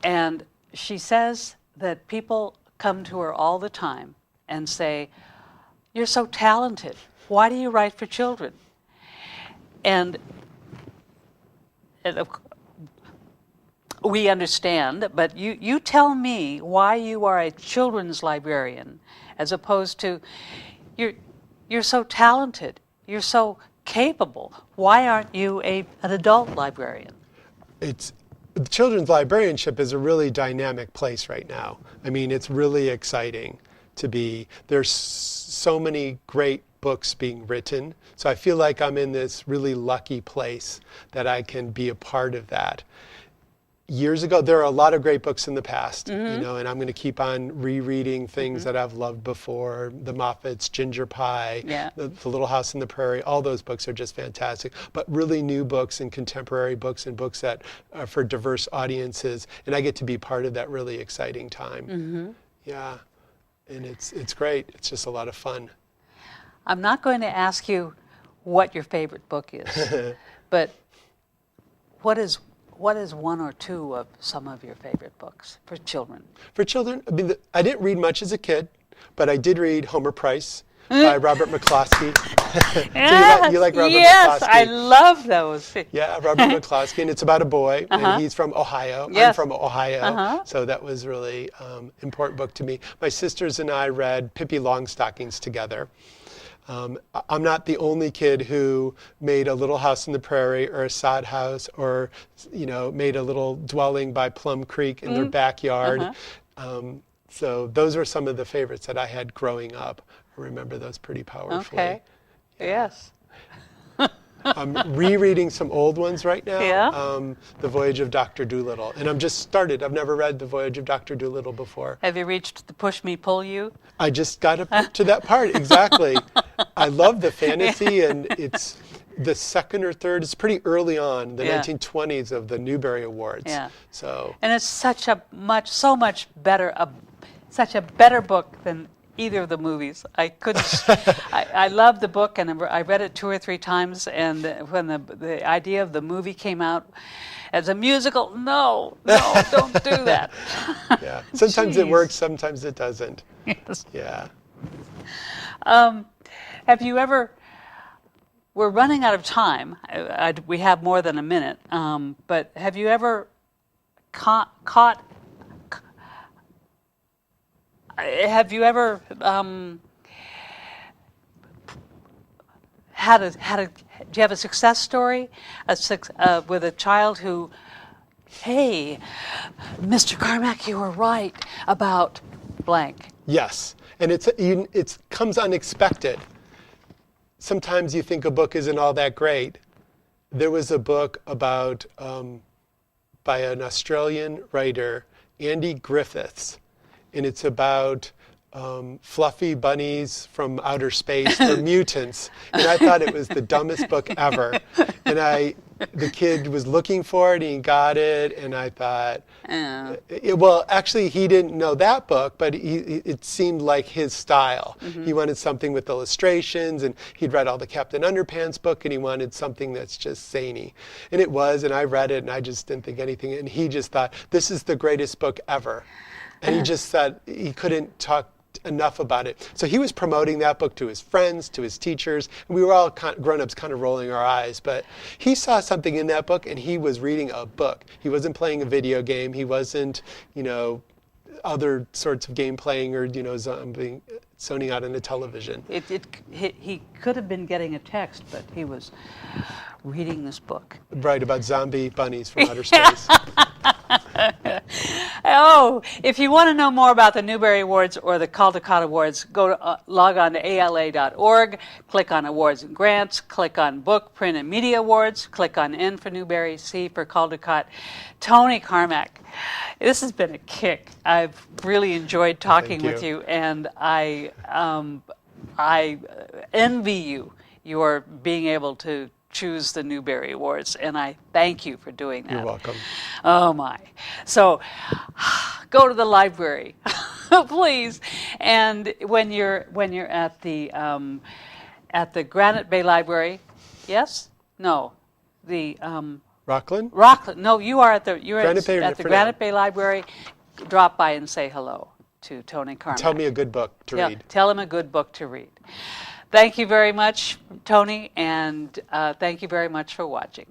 And she says that people come to her all the time and say, "You're so talented. Why do you write for children?" And we understand, but you tell me why you are a children's librarian as opposed to you're so talented, you're so capable. Why aren't you an adult librarian? The children's librarianship is a really dynamic place right now. I mean, it's really exciting to be. There's so many great books being written. So I feel like I'm in this really lucky place that I can be a part of that. Years ago, there are a lot of great books in the past, you know, and I'm going to keep on rereading things that I've loved before. The Moffats, Ginger Pie, the Little House on the Prairie, all those books are just fantastic. But really new books and contemporary books and books that are for diverse audiences, and I get to be part of that really exciting time. Yeah, and it's great. It's just a lot of fun. I'm not going to ask you what your favorite book is, but what is one or two of some of your favorite books for children? For children, I mean, I didn't read much as a kid, but I did read Homer Price by Robert McCloskey. So you like Robert McCloskey? Yes, I love those. Yeah, Robert McCloskey, and it's about a boy, and he's from Ohio. Yes. I'm from Ohio, so that was really important book to me. My sisters and I read Pippi Longstockings together. I'm not the only kid who made a little house in the prairie or a sod house or, you know, made a little dwelling by Plum Creek in their backyard. So those were some of the favorites that I had growing up. I remember those pretty powerfully. Okay. Yeah. Yes. I'm rereading some old ones right now. Yeah. The Voyage of Dr. Dolittle. And I'm just started. I've never read The Voyage of Dr. Dolittle before. Have you reached the Push Me, Pull You? I just got up to that part, exactly. I love the fantasy, and it's the second or third, it's pretty early on, the 1920s of the Newbery Awards. Yeah. So. And it's such a much better book than either of the movies. I couldn't. I love the book, and I read it 2 or 3 times. And when the idea of the movie came out as a musical, no, don't do that. Yeah. Sometimes it works, sometimes it doesn't. Yes. Yeah. Have you ever? We're running out of time. We have more than a minute. But have you ever caught? Have you ever do you have a success story with a child who, hey, Mr. Carmack, you were right about blank? Yes, and it comes unexpected. Sometimes you think a book isn't all that great. There was a book about by an Australian writer, Andy Griffiths. And it's about fluffy bunnies from outer space or mutants. And I thought it was the dumbest book ever. And the kid was looking for it and he got it. And I thought, well, actually he didn't know that book, but it seemed like his style. He wanted something with illustrations, and he'd read all the Captain Underpants book, and he wanted something that's just zany. And it was, and I read it and I just didn't think anything. And he just thought, this is the greatest book ever. And he just said he couldn't talk enough about it. So he was promoting that book to his friends, to his teachers. And we were all grown-ups kind of rolling our eyes. But he saw something in that book, and he was reading a book. He wasn't playing a video game. He wasn't, other sorts of game playing or, zoning out on the television. He could have been getting a text, but he was reading this book. Right, about zombie bunnies from outer space. Oh, if you want to know more about the Newbery Awards or the Caldecott Awards, log on to ala.org, click on Awards and Grants, click on Book, Print, and Media Awards, click on N for Newbery, C for Caldecott. Tony Carmack, this has been a kick. I've really enjoyed talking with you, and I envy you. Your being able to choose the Newbery Awards, and I thank you for doing that. You're welcome. Oh my. So go to the library, please. And when you're at the Granite Bay Library, yes? No. The Rockland? Rockland. No, you are at the Granite Bay at the for Granite now. Bay Library. Drop by and say hello to Tony Carmack. Tell me a good book to read. Tell him a good book to read. Thank you very much, Tony, and thank you very much for watching.